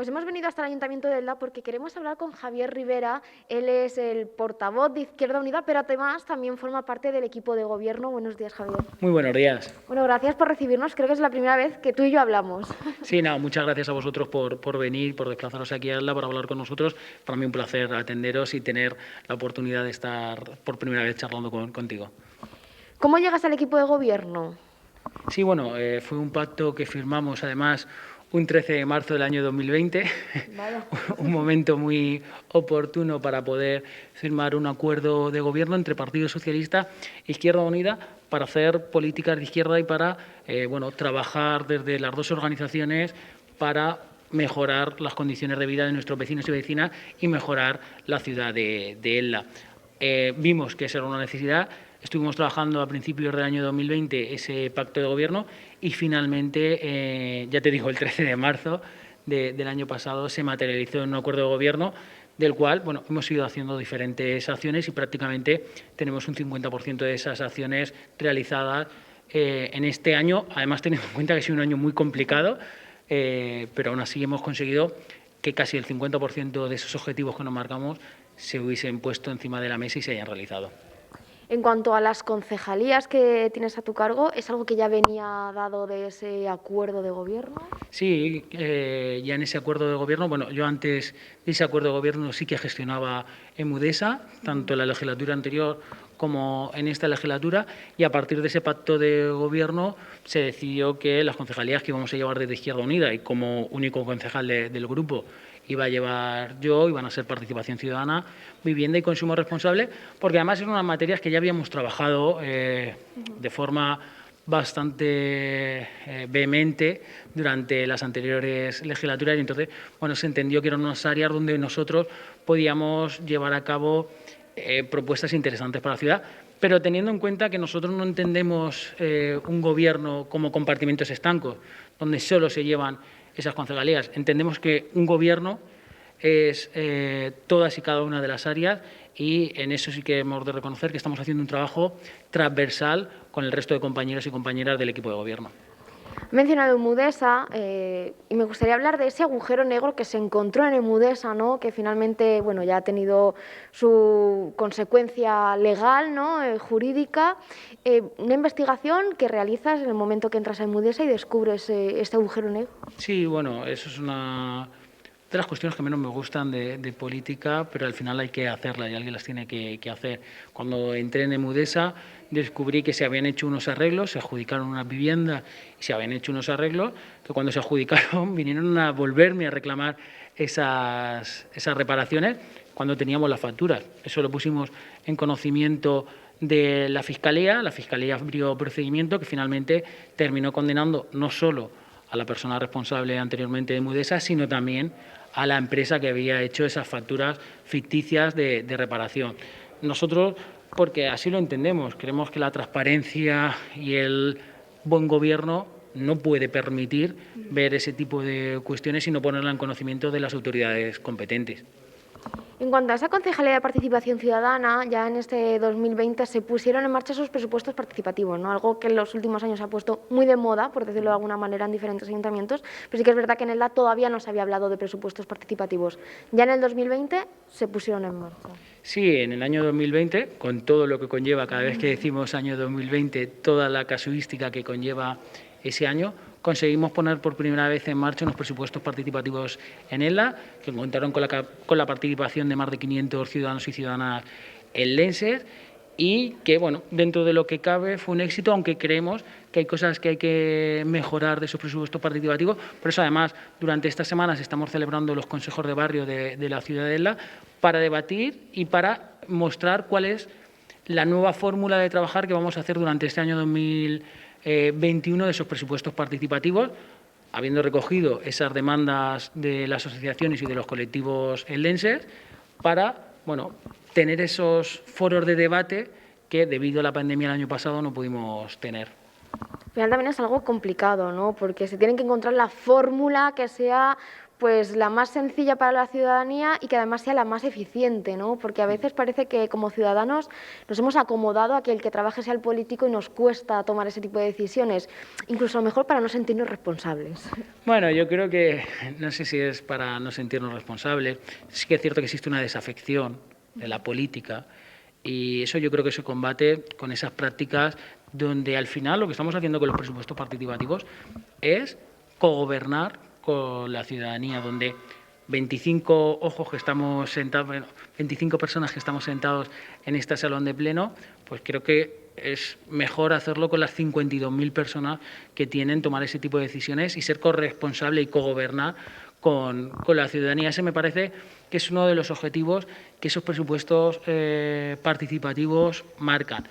Pues hemos venido hasta el Ayuntamiento de Elda porque queremos hablar con Javier Rivera. Él es el portavoz de Izquierda Unida, pero además también forma parte del equipo de gobierno. Buenos días, Javier. Muy buenos días. Bueno, gracias por recibirnos. Creo que es la primera vez que tú y yo hablamos. Sí, nada, muchas gracias a vosotros por venir, por desplazaros aquí a Elda, por hablar con nosotros. Para mí un placer atenderos y tener la oportunidad de estar por primera vez charlando contigo. ¿Cómo llegas al equipo de gobierno? Sí, bueno, fue un pacto que firmamos además un 13 de marzo del año 2020, Vaya. un momento muy oportuno para poder firmar un acuerdo de gobierno entre Partido Socialista e Izquierda Unida para hacer políticas de izquierda y para trabajar desde las dos organizaciones para mejorar las condiciones de vida de nuestros vecinos y vecinas y mejorar la ciudad de Elda. Vimos que esa era una necesidad. Estuvimos trabajando a principios del año 2020 ese pacto de gobierno y finalmente, ya te digo, el 13 de marzo del año pasado se materializó en un acuerdo de gobierno del cual hemos ido haciendo diferentes acciones y prácticamente tenemos un 50% de esas acciones realizadas en este año, además teniendo en cuenta que ha sido un año muy complicado, pero aún así hemos conseguido que casi el 50% de esos objetivos que nos marcamos se hubiesen puesto encima de la mesa y se hayan realizado. En cuanto a las concejalías que tienes a tu cargo, ¿es algo que ya venía dado de ese acuerdo de gobierno? Sí, ya en ese acuerdo de gobierno, yo antes de ese acuerdo de gobierno sí que gestionaba en Mudesa, tanto en la legislatura anterior como en esta legislatura, y a partir de ese pacto de gobierno se decidió que las concejalías que íbamos a llevar desde Izquierda Unida y como único concejal del grupo iba a llevar yo, iban a ser participación ciudadana, vivienda y consumo responsable, porque además eran unas materias que ya habíamos trabajado de forma bastante vehemente durante las anteriores legislaturas y entonces se entendió que eran unas áreas donde nosotros podíamos llevar a cabo propuestas interesantes para la ciudad, pero teniendo en cuenta que nosotros no entendemos un gobierno como compartimentos estancos, donde solo se llevan esas concejalías. Entendemos que un gobierno es todas y cada una de las áreas y en eso sí que hemos de reconocer que estamos haciendo un trabajo transversal con el resto de compañeros y compañeras del equipo de gobierno. He mencionado Mudesa y me gustaría hablar de ese agujero negro que se encontró en Mudesa, ¿no? Que finalmente ya ha tenido su consecuencia legal, ¿no? Jurídica. Una investigación que realizas en el momento que entras en Mudesa y descubres este agujero negro. Sí, eso es una de las cuestiones que menos me gustan de política, pero al final hay que hacerlas y alguien las tiene que hacer. Cuando entré en Emudesa descubrí que se habían hecho unos arreglos, se adjudicaron unas viviendas y se habían hecho unos arreglos que cuando se adjudicaron vinieron a volverme a reclamar esas reparaciones cuando teníamos las facturas. Eso lo pusimos en conocimiento de la Fiscalía abrió procedimiento que finalmente terminó condenando no solo a la persona responsable anteriormente de Mudesa, sino también a la empresa que había hecho esas facturas ficticias de reparación. Nosotros, porque así lo entendemos, creemos que la transparencia y el buen gobierno no puede permitir ver ese tipo de cuestiones y no ponerla en conocimiento de las autoridades competentes. En cuanto a esa Concejalía de Participación Ciudadana, ya en este 2020 se pusieron en marcha esos presupuestos participativos, ¿no? Algo que en los últimos años se ha puesto muy de moda, por decirlo de alguna manera, en diferentes ayuntamientos, pero sí que es verdad que en Elda todavía no se había hablado de presupuestos participativos. Ya en el 2020 se pusieron en marcha. Sí, en el año 2020, con todo lo que conlleva, cada vez que decimos año 2020, toda la casuística que conlleva ese año, conseguimos poner por primera vez en marcha unos presupuestos participativos en Elda, que contaron con la participación de más de 500 ciudadanos y ciudadanas eldenses y que, dentro de lo que cabe fue un éxito, aunque creemos que hay cosas que hay que mejorar de esos presupuestos participativos. Por eso, además, durante estas semanas estamos celebrando los consejos de barrio de la ciudad de Elda para debatir y para mostrar cuál es la nueva fórmula de trabajar que vamos a hacer durante este año 2021 de esos presupuestos participativos, habiendo recogido esas demandas de las asociaciones y de los colectivos eldenses para tener esos foros de debate que debido a la pandemia el año pasado no pudimos tener. Al final también es algo complicado, ¿no? Porque se tienen que encontrar la fórmula que sea pues la más sencilla para la ciudadanía y que además sea la más eficiente, ¿no? Porque a veces parece que como ciudadanos nos hemos acomodado a que el que trabaje sea el político y nos cuesta tomar ese tipo de decisiones, incluso a lo mejor para no sentirnos responsables. Bueno, yo creo que, no sé si es para no sentirnos responsables, sí que es cierto que existe una desafección de la política y eso yo creo que se combate con esas prácticas donde al final lo que estamos haciendo con los presupuestos participativos es cogobernar con la ciudadanía, donde 25 ojos que estamos sentados, bueno, 25 personas que estamos sentados en este salón de pleno, pues creo que es mejor hacerlo con las 52.000 personas que tienen tomar ese tipo de decisiones y ser corresponsable y cogobernar con la ciudadanía. Ese me parece que es uno de los objetivos que esos presupuestos participativos marcan.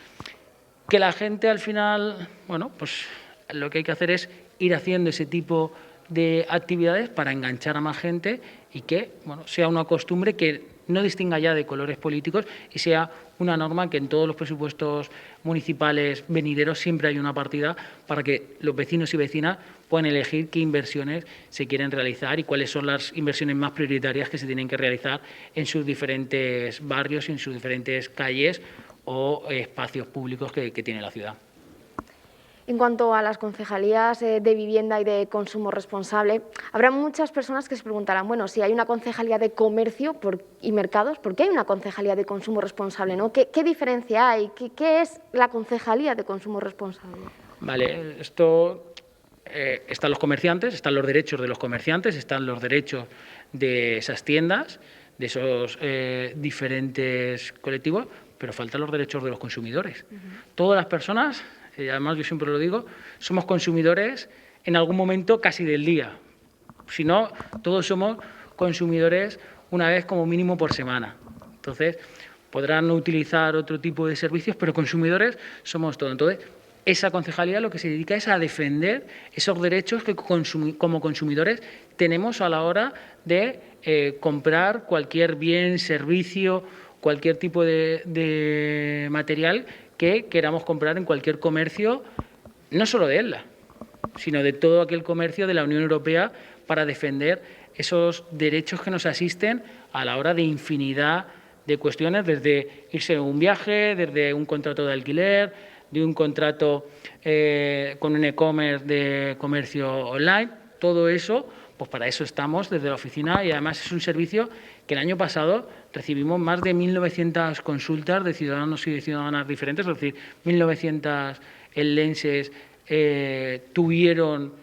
Que la gente al final, bueno, pues lo que hay que hacer es ir haciendo ese tipo de actividades para enganchar a más gente y que, bueno, sea una costumbre que no distinga ya de colores políticos y sea una norma que en todos los presupuestos municipales venideros siempre hay una partida para que los vecinos y vecinas puedan elegir qué inversiones se quieren realizar y cuáles son las inversiones más prioritarias que se tienen que realizar en sus diferentes barrios y en sus diferentes calles o espacios públicos que tiene la ciudad. En cuanto a las concejalías de vivienda y de consumo responsable, habrá muchas personas que se preguntarán, bueno, si hay una concejalía de comercio y mercados, ¿por qué hay una concejalía de consumo responsable, ¿no? ¿Qué diferencia hay? ¿Qué es la concejalía de consumo responsable? Vale, esto están los comerciantes, están los derechos de los comerciantes, están los derechos de esas tiendas, de esos diferentes colectivos, pero faltan los derechos de los consumidores. Todas las personas, además yo siempre lo digo, somos consumidores en algún momento casi del día. Si no, todos somos consumidores una vez como mínimo por semana. Entonces, podrán no utilizar otro tipo de servicios, pero consumidores somos todos. Entonces, esa concejalía lo que se dedica es a defender esos derechos que como consumidores tenemos a la hora de comprar cualquier bien, servicio, cualquier tipo de material que queramos comprar en cualquier comercio, no solo de ELA, sino de todo aquel comercio de la Unión Europea para defender esos derechos que nos asisten a la hora de infinidad de cuestiones, desde irse a un viaje, desde un contrato de alquiler, de un contrato con un e-commerce de comercio online, todo eso, pues para eso estamos desde la oficina y además es un servicio que el año pasado recibimos más de 1.900 consultas de ciudadanos y de ciudadanas diferentes, es decir, 1.900 ellenses tuvieron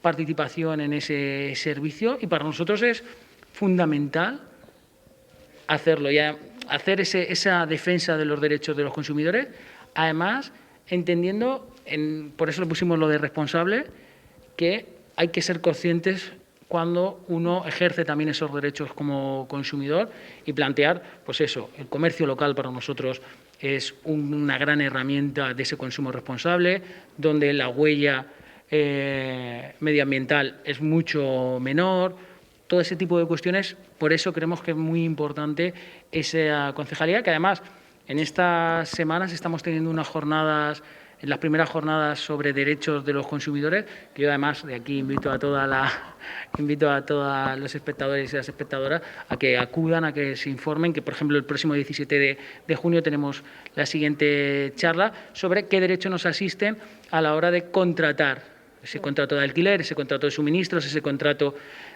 participación en ese servicio y para nosotros es fundamental hacerlo y hacer esa defensa de los derechos de los consumidores, además entendiendo, por eso le pusimos lo de responsable, que hay que ser conscientes cuando uno ejerce también esos derechos como consumidor y plantear, pues eso, el comercio local para nosotros es una gran herramienta de ese consumo responsable, donde la huella medioambiental es mucho menor, todo ese tipo de cuestiones. Por eso creemos que es muy importante esa concejalía, que además en estas semanas estamos teniendo unas jornadas, en las primeras jornadas sobre derechos de los consumidores, que yo además de aquí invito a todos los espectadores y las espectadoras a que acudan, a que se informen, que por ejemplo el próximo 17 de junio tenemos la siguiente charla sobre qué derechos nos asisten a la hora de contratar ese contrato de alquiler, ese contrato de suministros, ese contrato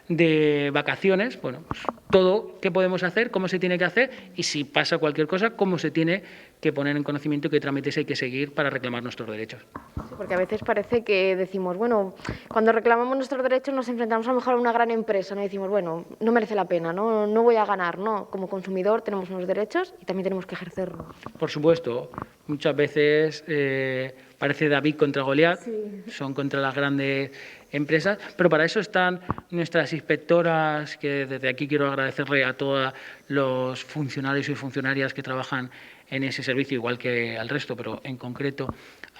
de vacaciones, bueno, pues todo qué podemos hacer, cómo se tiene que hacer y si pasa cualquier cosa, cómo se tiene que poner en conocimiento y qué trámites hay que seguir para reclamar nuestros derechos. Sí, porque a veces parece que decimos, bueno, cuando reclamamos nuestros derechos nos enfrentamos a lo mejor a una gran empresa, ¿no? Y decimos, bueno, no merece la pena, no voy a ganar, ¿no? Como consumidor tenemos unos derechos y también tenemos que ejercerlos. Por supuesto, muchas veces parece David contra Goliat, sí. Son contra las grandes empresas, pero para eso están nuestras inspectoras, que desde aquí quiero agradecerle a todos los funcionarios y funcionarias que trabajan en ese servicio, igual que al resto, pero en concreto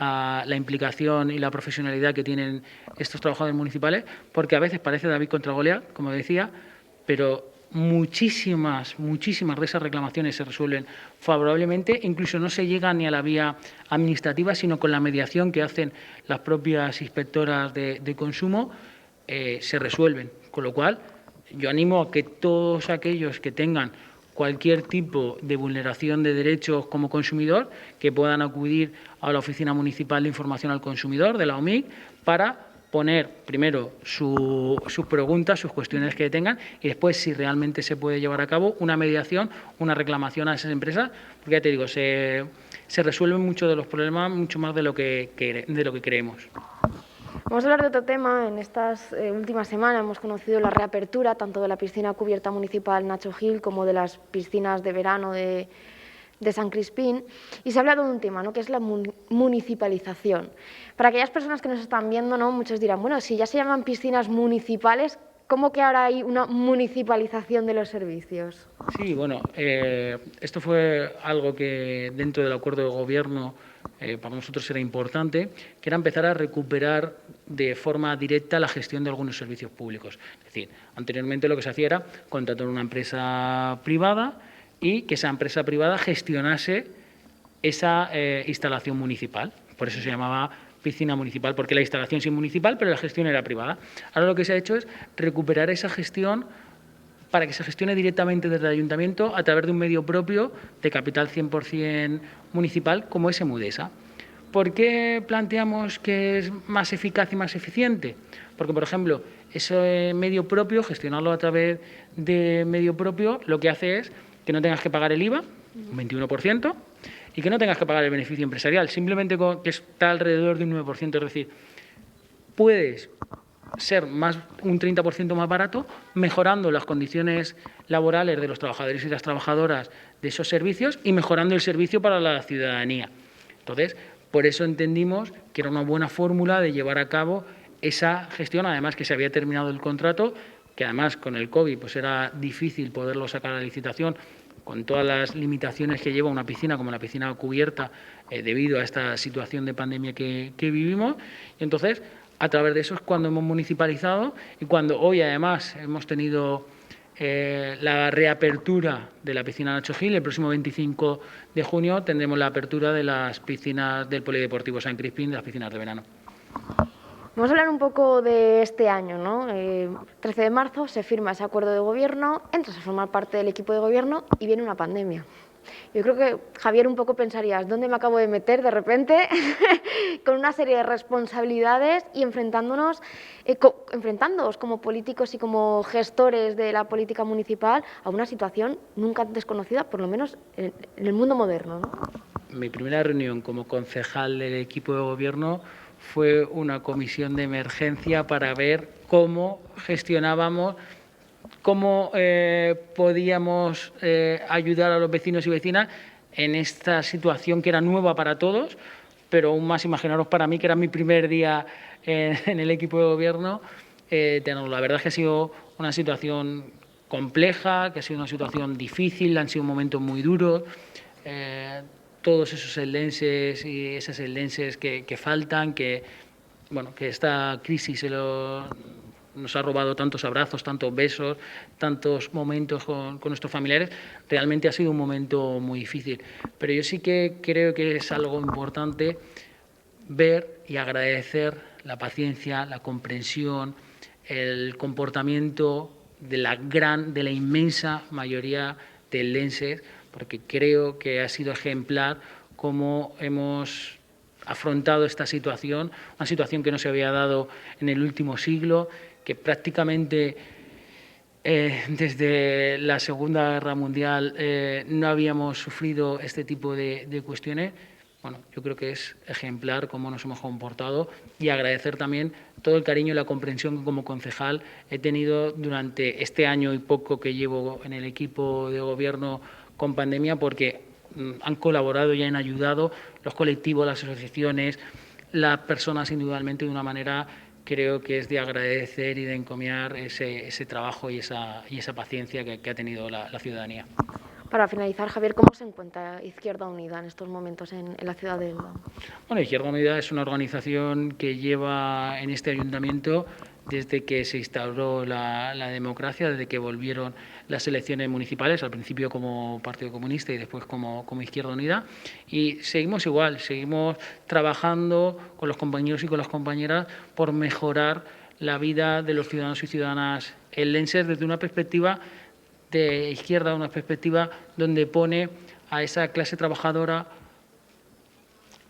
a la implicación y la profesionalidad que tienen estos trabajadores municipales, porque a veces parece David contra Goliat, como decía, pero muchísimas de esas reclamaciones se resuelven favorablemente, incluso no se llega ni a la vía administrativa, sino con la mediación que hacen las propias inspectoras de consumo, se resuelven. Con lo cual, yo animo a que todos aquellos que tengan cualquier tipo de vulneración de derechos como consumidor, que puedan acudir a la Oficina Municipal de Información al Consumidor de la OMIC para poner primero sus preguntas, sus cuestiones que tengan y después, si realmente se puede llevar a cabo, una mediación, una reclamación a esas empresas, porque ya te digo, se resuelven muchos de los problemas, mucho más de lo que creemos. Vamos a hablar de otro tema. En estas últimas semanas hemos conocido la reapertura tanto de la piscina cubierta municipal Nacho Gil como de las piscinas de verano de San Crispín, y se ha hablado de un tema, ¿no?, que es la municipalización. Para aquellas personas que nos están viendo, ¿no?, muchos dirán, bueno, si ya se llaman piscinas municipales, ¿cómo que ahora hay una municipalización de los servicios? Sí, bueno, esto fue algo que dentro del acuerdo de gobierno para nosotros era importante, que era empezar a recuperar de forma directa la gestión de algunos servicios públicos. Es decir, anteriormente lo que se hacía era contratar una empresa privada y que esa empresa privada gestionase esa instalación municipal. Por eso se llamaba piscina municipal, porque la instalación sí es municipal, pero la gestión era privada. Ahora lo que se ha hecho es recuperar esa gestión para que se gestione directamente desde el ayuntamiento a través de un medio propio de capital 100% municipal, como es Emudesa. ¿Por qué planteamos que es más eficaz y más eficiente? Porque, por ejemplo, ese medio propio, gestionarlo a través de medio propio, lo que hace es que no tengas que pagar el IVA, un 21%, y que no tengas que pagar el beneficio empresarial, simplemente que está alrededor de un 9%. Es decir, puedes ser un 30% más barato, mejorando las condiciones laborales de los trabajadores y las trabajadoras de esos servicios y mejorando el servicio para la ciudadanía. Entonces, por eso entendimos que era una buena fórmula de llevar a cabo esa gestión, además que se había terminado el contrato, que además con el COVID pues era difícil poderlo sacar a la licitación con todas las limitaciones que lleva una piscina como la piscina cubierta debido a esta situación de pandemia que vivimos. Y entonces, a través de eso es cuando hemos municipalizado y cuando hoy además hemos tenido la reapertura de la piscina Nacho Gil. El próximo 25 de junio tendremos la apertura de las piscinas del Polideportivo San Crispín, de las piscinas de verano. Vamos a hablar un poco de este año, ¿no? 13 de marzo se firma ese acuerdo de gobierno, entras a formar parte del equipo de gobierno y viene una pandemia. Yo creo que, Javier, un poco pensarías, ¿dónde me acabo de meter de repente? Con una serie de responsabilidades y enfrentándoos como políticos y como gestores de la política municipal a una situación nunca desconocida, por lo menos en el mundo moderno, ¿no? Mi primera reunión como concejal del equipo de gobierno fue una comisión de emergencia para ver cómo gestionábamos, cómo podíamos ayudar a los vecinos y vecinas en esta situación que era nueva para todos, pero aún más imaginaros para mí, que era mi primer día en el equipo de gobierno. La verdad es que ha sido una situación compleja, que ha sido una situación difícil, han sido momentos muy duros. Todos esos eldenses y esas eldenses que faltan, que esta crisis nos ha robado tantos abrazos, tantos besos, tantos momentos con nuestros familiares. Realmente ha sido un momento muy difícil. Pero yo sí que creo que es algo importante ver y agradecer la paciencia, la comprensión, el comportamiento de la inmensa mayoría de eldenses, porque creo que ha sido ejemplar cómo hemos afrontado esta situación, una situación que no se había dado en el último siglo, que prácticamente desde la Segunda Guerra Mundial no habíamos sufrido este tipo de cuestiones. Bueno, yo creo que es ejemplar cómo nos hemos comportado, y agradecer también todo el cariño y la comprensión que como concejal he tenido durante este año y poco que llevo en el equipo de gobierno con pandemia, porque han colaborado y han ayudado los colectivos, las asociaciones, las personas individualmente de una manera, creo que es de agradecer y de encomiar ese trabajo y esa paciencia que ha tenido la ciudadanía. Para finalizar, Javier, ¿cómo se encuentra Izquierda Unida en estos momentos en la ciudad de Elda? Bueno, Izquierda Unida es una organización que lleva en este ayuntamiento desde que se instauró la democracia, desde que volvieron las elecciones municipales, al principio como Partido Comunista y después como Izquierda Unida. Y seguimos igual, seguimos trabajando con los compañeros y con las compañeras por mejorar la vida de los ciudadanos y ciudadanas ellenses desde una perspectiva de izquierda, una perspectiva donde pone a esa clase trabajadora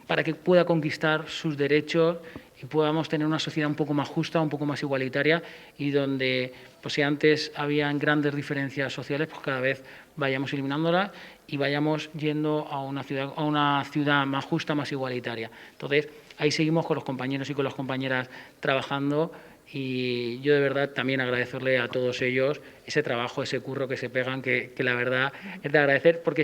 para que pueda conquistar sus derechos y podamos tener una sociedad un poco más justa, un poco más igualitaria y donde, pues si antes habían grandes diferencias sociales, pues cada vez vayamos eliminándolas y vayamos yendo a una ciudad más justa, más igualitaria. Entonces, ahí seguimos con los compañeros y con las compañeras trabajando y yo de verdad también agradecerle a todos ellos ese trabajo, ese curro que se pegan, que la verdad es de agradecer, porque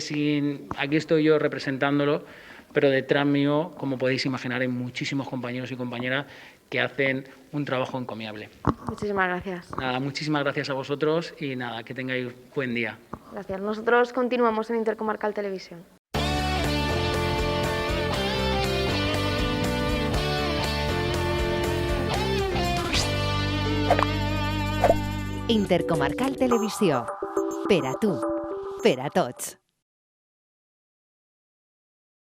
aquí estoy yo representándolo, pero detrás mío, como podéis imaginar, hay muchísimos compañeros y compañeras que hacen un trabajo encomiable. Muchísimas gracias. Nada, muchísimas gracias a vosotros y nada, que tengáis buen día. Gracias. Nosotros continuamos en Intercomarcal Televisión. Intercomarcal Televisió. Per a tu, per a tots.